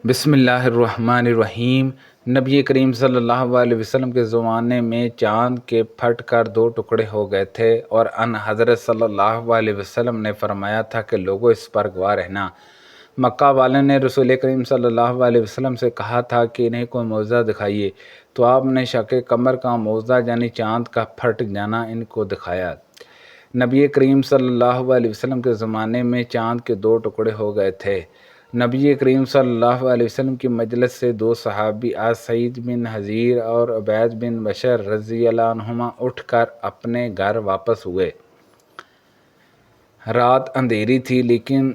بسم اللہ الرحمن الرحیم۔ نبی کریم صلی اللہ علیہ وسلم کے زمانے میں چاند کے پھٹ کر دو ٹکڑے ہو گئے تھے، اور ان حضرت صلی اللہ علیہ وسلم نے فرمایا تھا کہ لوگوں اس پر گواہ رہنا۔ مکہ والوں نے رسول کریم صلی اللہ علیہ وسلم سے کہا تھا کہ انہیں کوئی معجزہ دکھائیے، تو آپ نے شق قمر کا معجزہ یعنی چاند کا پھٹ جانا ان کو دکھایا۔ نبی کریم صلی اللہ علیہ وسلم کے زمانے میں چاند کے دو ٹکڑے ہو گئے تھے۔ نبی کریم صلی اللہ علیہ وسلم کی مجلس سے دو صحابی آج سعید بن حضیر اور عبید بن بشر رضی اللہ عنہما اٹھ کر اپنے گھر واپس ہوئے۔ رات اندھیری تھی، لیکن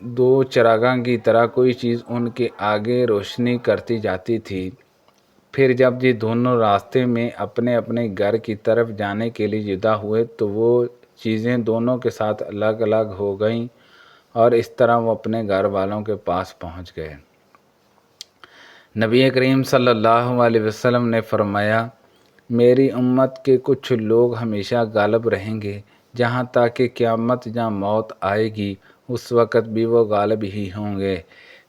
دو چراغاں کی طرح کوئی چیز ان کے آگے روشنی کرتی جاتی تھی۔ پھر جب یہ دونوں راستے میں اپنے اپنے گھر کی طرف جانے کے لیے جدا ہوئے تو وہ چیزیں دونوں کے ساتھ الگ الگ ہو گئیں، اور اس طرح وہ اپنے گھر والوں کے پاس پہنچ گئے۔ نبی کریم صلی اللہ علیہ وسلم نے فرمایا، میری امت کے کچھ لوگ ہمیشہ غالب رہیں گے، جہاں تک کہ قیامت یا موت آئے گی اس وقت بھی وہ غالب ہی ہوں گے۔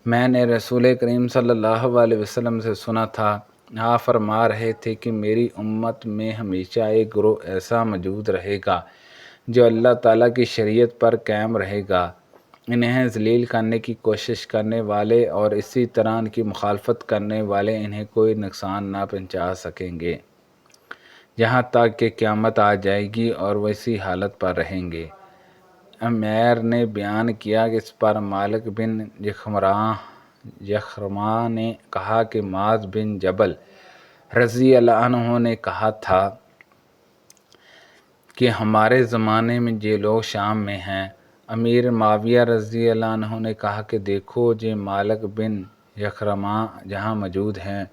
میں نے رسول کریم صلی اللہ علیہ وسلم سے سنا تھا، آپ فرما رہے تھے کہ میری امت میں ہمیشہ ایک گروہ ایسا موجود رہے گا جو اللہ تعالیٰ کی شریعت پر قائم رہے گا۔ انہیں ذلیل کرنے کی کوشش کرنے والے اور اسی طرح ان کی مخالفت کرنے والے انہیں کوئی نقصان نہ پہنچا سکیں گے، یہاں تک کہ قیامت آ جائے گی اور وہ اسی حالت پر رہیں گے۔ عمیر نے بیان کیا کہ اس پر مالک بن یخرمہ نے کہا کہ معاذ بن جبل رضی اللہ عنہ نے کہا تھا کہ ہمارے زمانے میں یہ لوگ شام میں ہیں۔ امیر معاویہ رضی اللہ عنہ نے کہا کہ دیکھو یہ مالک بن یخرمہ جہاں موجود ہیں،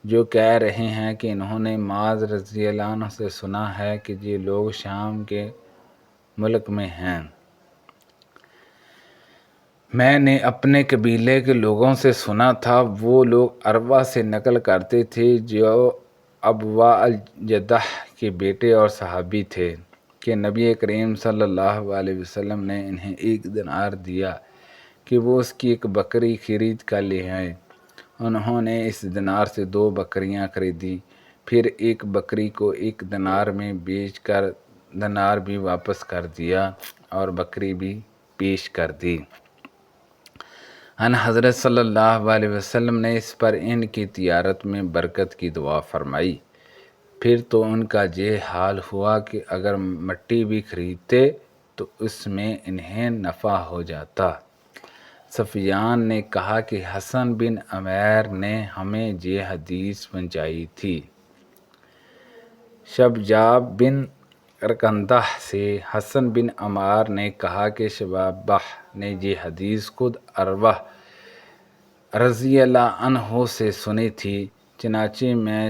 جو کہہ رہے ہیں کہ انہوں نے معاذ رضی اللہ عنہ سے سنا ہے کہ یہ لوگ شام کے ملک میں ہیں۔ میں نے اپنے قبیلے کے لوگوں سے سنا تھا، وہ لوگ عروہ سے نقل کرتے تھے جو ابوا الجدح کے بیٹے اور صحابی تھے، کہ نبی کریم صلی اللہ علیہ وسلم نے انہیں ایک دینار دیا کہ وہ اس کی ایک بکری خرید کر لے آئیں۔ انہوں نے اس دینار سے 2 بکریاں خریدیں، پھر ایک بکری کو 1 دینار میں بیچ کر دینار بھی واپس کر دیا اور بکری بھی پیش کر دی۔ ان حضرت صلی اللہ علیہ وسلم نے اس پر ان کی تجارت میں برکت کی دعا فرمائی۔ پھر تو ان کا یہ حال ہوا کہ اگر مٹی بھی خریدتے تو اس میں انہیں نفع ہو جاتا۔ سفیان نے کہا کہ حسن بن عمیر نے ہمیں یہ حدیث پہنچائی تھی۔ شبجاب بن رکندہ سے حسن بن عمار نے کہا کہ شبابہ نے یہ حدیث خود عروہ رضی اللہ عنہ سے سنی تھی۔ چنانچہ میں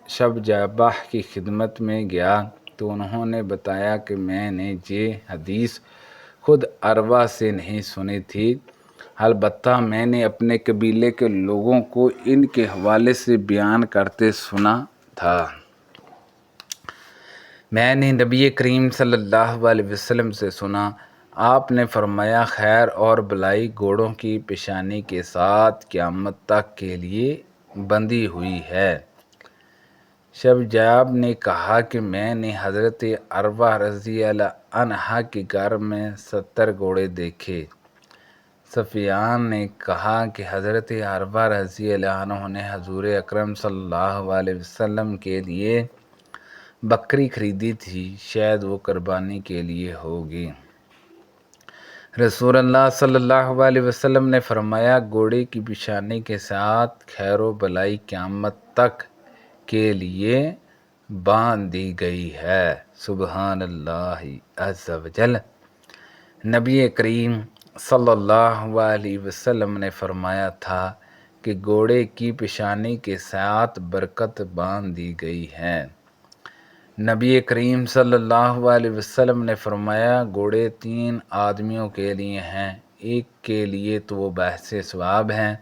شبجابہ کی خدمت میں گیا تو انہوں نے بتایا کہ میں نے یہ حدیث خود عروہ سے نہیں سنی تھی، البتہ میں نے اپنے قبیلے کے لوگوں کو ان کے حوالے سے بیان کرتے سنا تھا۔ میں نے نبی کریم صلی اللہ علیہ وسلم سے سنا، آپ نے فرمایا، خیر اور بلائی گھوڑوں کی پیشانی کے ساتھ قیامت تک کے لیے بندھی ہوئی ہے۔ شبجاب نے کہا کہ میں نے حضرت عروہ رضی اللہ عنہ کے گھر میں 70 گھوڑے دیکھے۔ سفیان نے کہا کہ حضرت عروہ رضی اللہ عنہ نے حضور اکرم صلی اللہ علیہ وسلم کے لیے بکری خریدی تھی، شاید وہ قربانی کے لیے ہوگی۔ رسول اللہ صلی اللہ علیہ وسلم نے فرمایا، گھوڑے کی پیشانی کے ساتھ خیر و بلائی قیامت تک کے لیے باندھ دی گئی ہے۔ سبحان اللہ عز و جل۔ نبی کریم صلی اللہ علیہ وسلم نے فرمایا تھا کہ گھوڑے کی پیشانی کے ساتھ برکت باندھ دی گئی ہے۔ نبی کریم صلی اللہ علیہ وسلم نے فرمایا، گھوڑے 3 آدمیوں کے لیے ہیں، ایک کے لیے تو وہ باعث ثواب ہیں،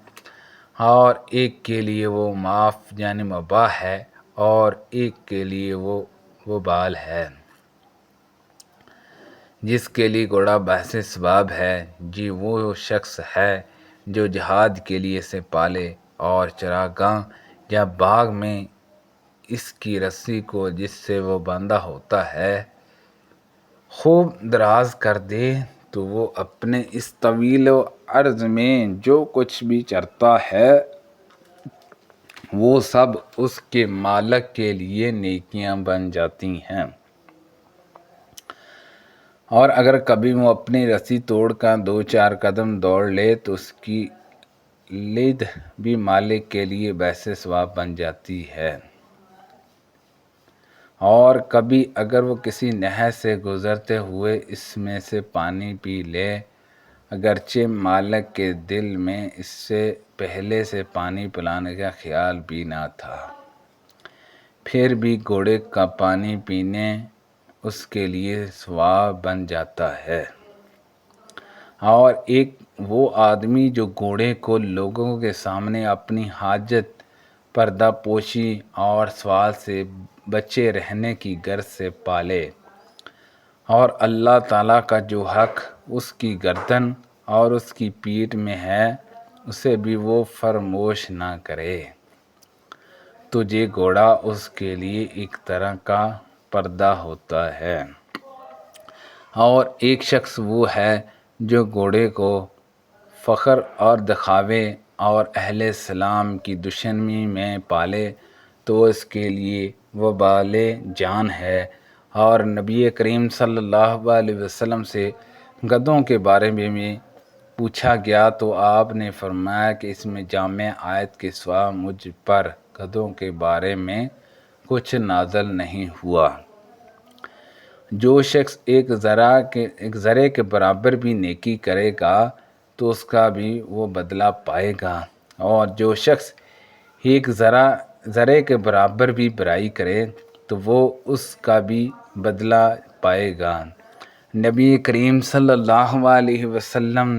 اور ایک کے لیے وہ معاف یعنی مباح ہے، اور ایک کے لیے وہ وبال ہے۔ جس کے لیے گھوڑا باعث ثواب ہے، جی وہ شخص ہے جو جہاد کے لیے اسے پالے اور چراگاہ یا باغ میں اس کی رسی کو جس سے وہ باندھا ہوتا ہے خوب دراز کر دے تو وہ اپنے اس طویل و عرض میں جو کچھ بھی چرتا ہے وہ سب اس کے مالک کے لیے نیکیاں بن جاتی ہیں، اور اگر کبھی وہ اپنی رسی توڑ کر 2-4 قدم دوڑ لے تو اس کی لید بھی مالک کے لیے باعث ثواب بن جاتی ہے، اور کبھی اگر وہ کسی نہر سے گزرتے ہوئے اس میں سے پانی پی لے اگرچہ مالک کے دل میں اس سے پہلے سے پانی پلانے کا خیال بھی نہ تھا، پھر بھی گھوڑے کا پانی پینے اس کے لیے ثواب بن جاتا ہے۔ اور ایک وہ آدمی جو گھوڑے کو لوگوں کے سامنے اپنی حاجت، پردہ پوشی اور سوال سے بچے رہنے کی غرض سے پالے، اور اللہ تعالیٰ کا جو حق اس کی گردن اور اس کی پیٹھ میں ہے اسے بھی وہ فراموش نہ کرے، تو یہ گھوڑا اس کے لیے ایک طرح کا پردہ ہوتا ہے۔ اور ایک شخص وہ ہے جو گھوڑے کو فخر اور دکھاوے اور اہل اسلام کی دشمنی میں پالے تو اس کے لیے وبال جان ہے۔ اور نبی کریم صلی اللہ علیہ وسلم سے گدھوں کے بارے میں پوچھا گیا تو آپ نے فرمایا کہ اس میں جامع آیت کے سوا مجھ پر گدھوں کے بارے میں کچھ نازل نہیں ہوا۔ جو شخص ایک ذرے کے برابر بھی نیکی کرے گا تو اس کا بھی وہ بدلہ پائے گا، اور جو شخص ایک ذرے کے برابر بھی برائی کرے تو وہ اس کا بھی بدلہ پائے گا۔ نبی کریم صلی اللہ علیہ وسلم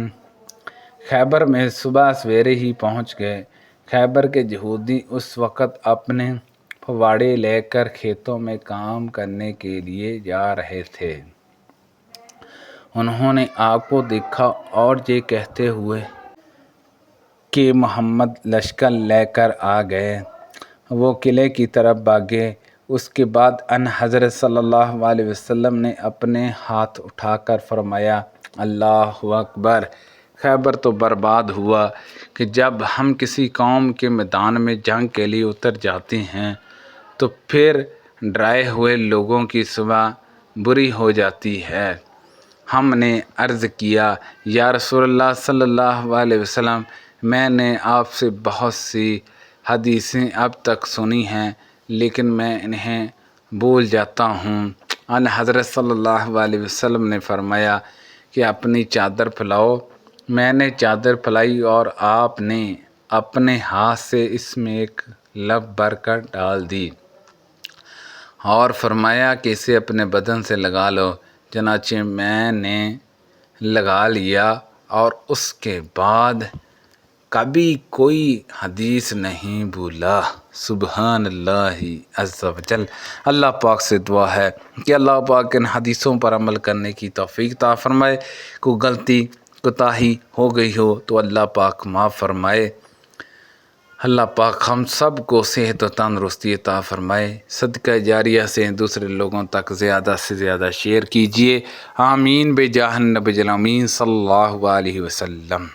خیبر میں صبح سویرے ہی پہنچ گئے۔ خیبر کے یہودی اس وقت اپنے پھواڑے لے کر کھیتوں میں کام کرنے کے لیے جا رہے تھے۔ انہوں نے آپ کو دیکھا اور یہ کہتے ہوئے کہ محمد لشکر لے کر آ گئے وہ قلعے کی طرف بھاگے۔ اس کے بعد ان حضرت صلی اللہ علیہ وسلم نے اپنے ہاتھ اٹھا کر فرمایا، اللہ اکبر! خیبر تو برباد ہوا کہ جب ہم کسی قوم کے میدان میں جنگ کے لیے اتر جاتے ہیں تو پھر ڈرائے ہوئے لوگوں کی صبح بری ہو جاتی ہے۔ ہم نے عرض کیا، یا رسول اللہ صلی اللہ علیہ وسلم، میں نے آپ سے بہت سی حدیثیں اب تک سنی ہیں لیکن میں انہیں بھول جاتا ہوں۔ ان حضرت صلی اللہ علیہ وسلم نے فرمایا کہ اپنی چادر پھیلاؤ۔ میں نے چادر پھیلائی اور آپ نے اپنے ہاتھ سے اس میں ایک لب بھر کر ڈال دی اور فرمایا کہ اسے اپنے بدن سے لگا لو۔ چنانچہ میں نے لگا لیا اور اس کے بعد کبھی کوئی حدیث نہیں بھولا۔ سبحان اللہ عز و جل۔ اللہ پاک سے دعا ہے کہ اللہ پاک ان حدیثوں پر عمل کرنے کی توفیق عطا فرمائے۔ کوئی غلطی کوتاہی ہو گئی ہو تو اللہ پاک معاف فرمائے۔ اللہ پاک ہم سب کو صحت و تندرستی عطا فرمائے۔ صدقہ جاریہ سے دوسرے لوگوں تک زیادہ سے زیادہ شیئر کیجیے۔ آمین بجاہ النبی الامین صلی اللہ علیہ وسلم۔